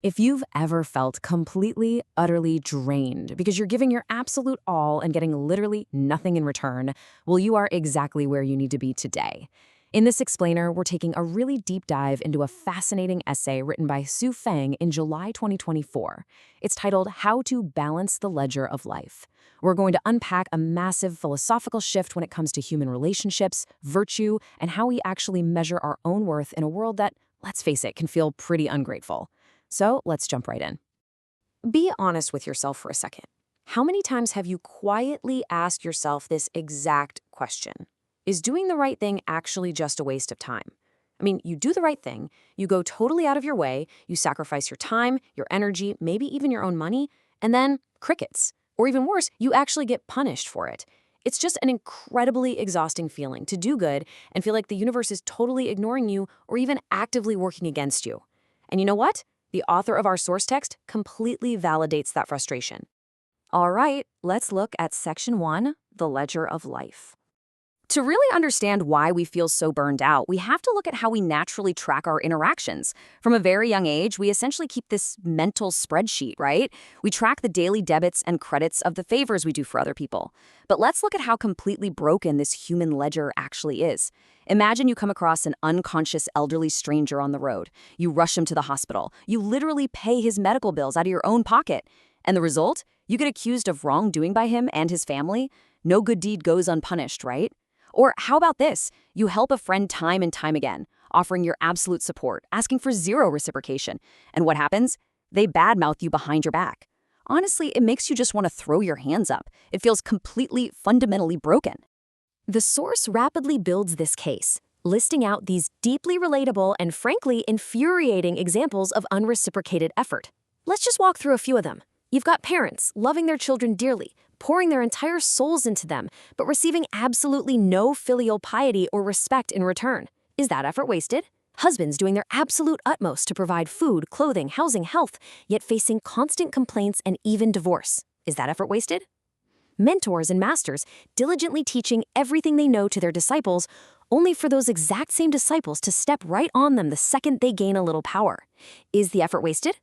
If you've ever felt completely, utterly drained because you're giving your absolute all and getting literally nothing in return, well, you are exactly where you need to be today. In this explainer, we're taking a really deep dive into a fascinating essay written by Su Feng in July 2024. It's titled How to Balance the Ledger of Life. We're going to unpack a massive philosophical shift when it comes to human relationships, virtue, and how we actually measure our own worth in a world that, let's face it, can feel pretty ungrateful. So let's jump right in. Be honest with yourself for a second. How many times have you quietly asked yourself this exact question? Is doing the right thing actually just a waste of time? I mean, you do the right thing, you go totally out of your way, you sacrifice your time, your energy, maybe even your own money, and then crickets. Or even worse, you actually get punished for it. It's just an incredibly exhausting feeling to do good and feel like the universe is totally ignoring you or even actively working against you. And you know what? The author of our source text completely validates that frustration. All right, let's look at Section 1, the Ledger of Life. To really understand why we feel so burned out, we have to look at how we naturally track our interactions. From a very young age, we essentially keep this mental spreadsheet, right? We track the daily debits and credits of the favors we do for other people. But let's look at how completely broken this human ledger actually is. Imagine you come across an unconscious elderly stranger on the road. You rush him to the hospital. You literally pay his medical bills out of your own pocket. And the result? You get accused of wrongdoing by him and his family. No good deed goes unpunished, right? Or how about this? You help a friend time and time again, offering your absolute support, asking for zero reciprocation. And what happens? They badmouth you behind your back. Honestly, it makes you just want to throw your hands up. It feels completely, fundamentally broken. The source rapidly builds this case, listing out these deeply relatable and frankly infuriating examples of unreciprocated effort. Let's just walk through a few of them. You've got parents loving their children dearly, pouring their entire souls into them, but receiving absolutely no filial piety or respect in return. Is that effort wasted? Husbands doing their absolute utmost to provide food, clothing, housing, health, yet facing constant complaints and even divorce. Is that effort wasted? Mentors and masters diligently teaching everything they know to their disciples, only for those exact same disciples to step right on them the second they gain a little power. Is the effort wasted?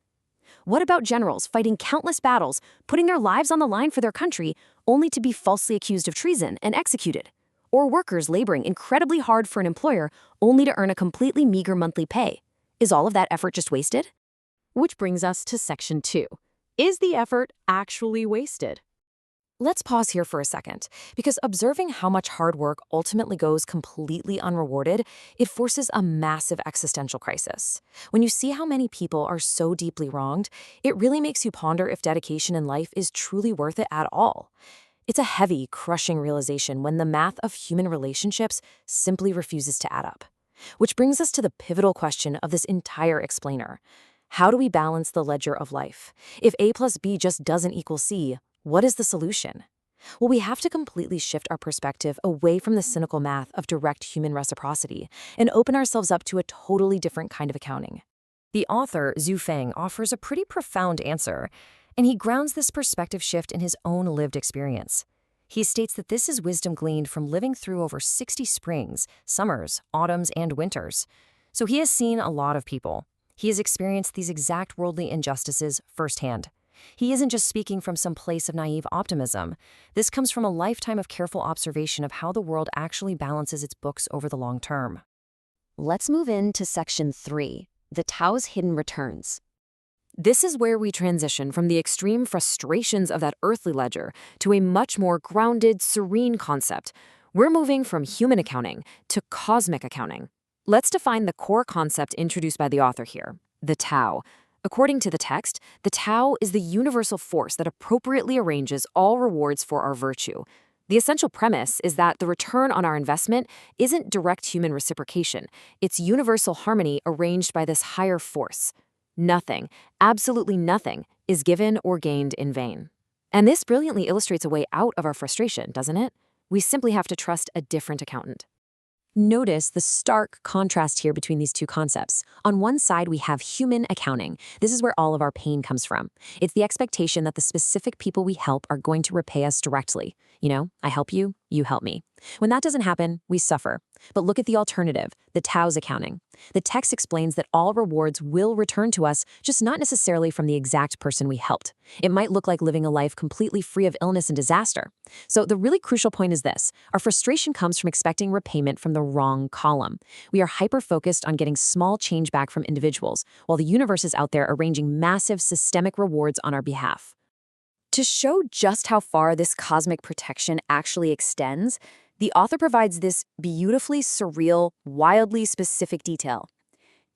What about generals fighting countless battles, putting their lives on the line for their country, only to be falsely accused of treason and executed? Or workers laboring incredibly hard for an employer, only to earn a completely meager monthly pay? Is all of that effort just wasted? Which brings us to Section 2. Is the effort actually wasted? Let's pause here for a second, because observing how much hard work ultimately goes completely unrewarded, it forces a massive existential crisis. When you see how many people are so deeply wronged, it really makes you ponder if dedication in life is truly worth it at all. It's a heavy, crushing realization when the math of human relationships simply refuses to add up. Which brings us to the pivotal question of this entire explainer. How do we balance the ledger of life? If A plus B just doesn't equal C, what is the solution? Well, we have to completely shift our perspective away from the cynical math of direct human reciprocity and open ourselves up to a totally different kind of accounting. The author, Su Feng, offers a pretty profound answer, and he grounds this perspective shift in his own lived experience. He states that this is wisdom gleaned from living through over 60 springs, summers, autumns, and winters. So he has seen a lot of people. He has experienced these exact worldly injustices firsthand. He isn't just speaking from some place of naive optimism. This comes from a lifetime of careful observation of how the world actually balances its books over the long term. Let's move into Section 3, the Tao's hidden returns. This is where we transition from the extreme frustrations of that earthly ledger to a much more grounded, serene concept. We're moving from human accounting to cosmic accounting. Let's define the core concept introduced by the author here, the Tao. According to the text, the Tao is the universal force that appropriately arranges all rewards for our virtue. The essential premise is that the return on our investment isn't direct human reciprocation. It's universal harmony arranged by this higher force. Nothing, absolutely nothing, is given or gained in vain. And this brilliantly illustrates a way out of our frustration, doesn't it? We simply have to trust a different accountant. Notice the stark contrast here between these two concepts. On one side, we have human accounting. This is where all of our pain comes from. It's the expectation that the specific people we help are going to repay us directly. You know, I help you you help me. When that doesn't happen, we suffer. But look at the alternative, the Tao's accounting. The text explains that all rewards will return to us, just not necessarily from the exact person we helped. It might look like living a life completely free of illness and disaster. So the really crucial point is this. Our frustration comes from expecting repayment from the wrong column. We are hyper-focused on getting small change back from individuals, while the universe is out there arranging massive systemic rewards on our behalf. To show just how far this cosmic protection actually extends, the author provides this beautifully surreal, wildly specific detail.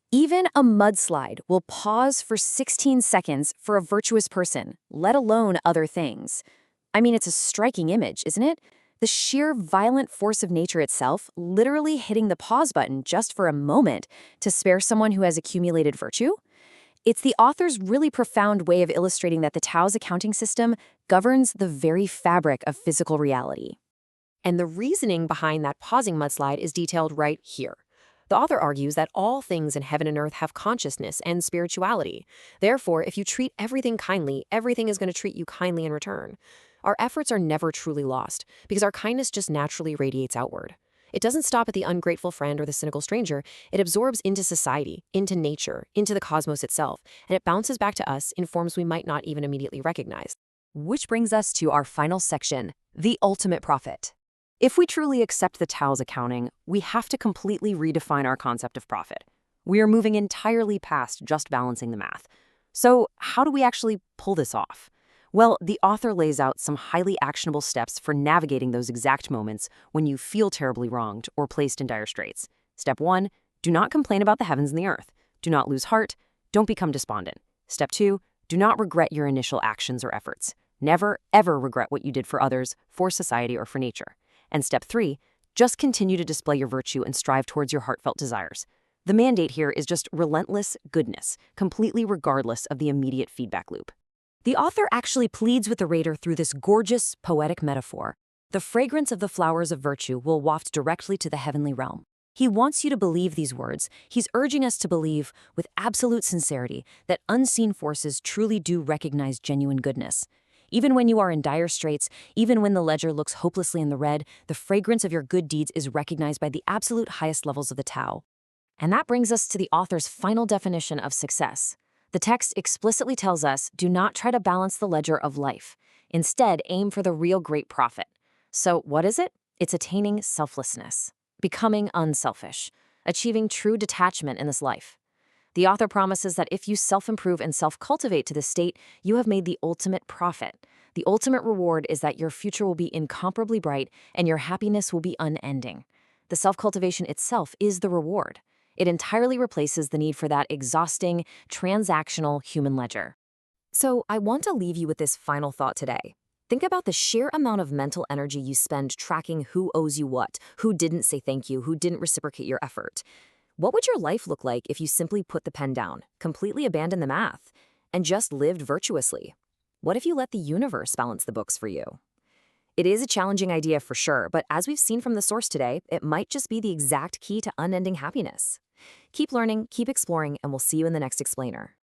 Even a mudslide will pause for 16 seconds for a virtuous person, let alone other things. I mean, it's a striking image, isn't it? The sheer violent force of nature itself literally hitting the pause button just for a moment to spare someone who has accumulated virtue. It's the author's really profound way of illustrating that the Tao's accounting system governs the very fabric of physical reality. And the reasoning behind that pausing mudslide is detailed right here. The author argues that all things in heaven and earth have consciousness and spirituality. Therefore, if you treat everything kindly, everything is going to treat you kindly in return. Our efforts are never truly lost, because our kindness just naturally radiates outward. It doesn't stop at the ungrateful friend or the cynical stranger. It absorbs into society, into nature, into the cosmos itself, and it bounces back to us in forms we might not even immediately recognize. Which brings us to our final section, the ultimate profit. If we truly accept the Tao's accounting, we have to completely redefine our concept of profit. We are moving entirely past just balancing the math. So how do we actually pull this off? Well, the author lays out some highly actionable steps for navigating those exact moments when you feel terribly wronged or placed in dire straits. Step 1, do not complain about the heavens and the earth. Do not lose heart. Don't become despondent. Step 2, do not regret your initial actions or efforts. Never, ever regret what you did for others, for society, or for nature. And step 3, just continue to display your virtue and strive towards your heartfelt desires. The mandate here is just relentless goodness, completely regardless of the immediate feedback loop. The author actually pleads with the reader through this gorgeous, poetic metaphor. The fragrance of the flowers of virtue will waft directly to the heavenly realm. He wants you to believe these words. He's urging us to believe, with absolute sincerity, that unseen forces truly do recognize genuine goodness. Even when you are in dire straits, even when the ledger looks hopelessly in the red, the fragrance of your good deeds is recognized by the absolute highest levels of the Tao. And that brings us to the author's final definition of success. The text explicitly tells us, do not try to balance the ledger of life. Instead, aim for the real great profit. So what is it? It's attaining selflessness, becoming unselfish, achieving true detachment in this life. The author promises that if you self-improve and self-cultivate to this state, you have made the ultimate profit. The ultimate reward is that your future will be incomparably bright and your happiness will be unending. The self-cultivation itself is the reward. It entirely replaces the need for that exhausting, transactional human ledger. So I want to leave you with this final thought today. Think about the sheer amount of mental energy you spend tracking who owes you what, who didn't say thank you, who didn't reciprocate your effort. What would your life look like if you simply put the pen down, completely abandoned the math, and just lived virtuously? What if you let the universe balance the books for you? It is a challenging idea for sure, but as we've seen from the source today, it might just be the exact key to unending happiness. Keep learning, keep exploring, and we'll see you in the next explainer.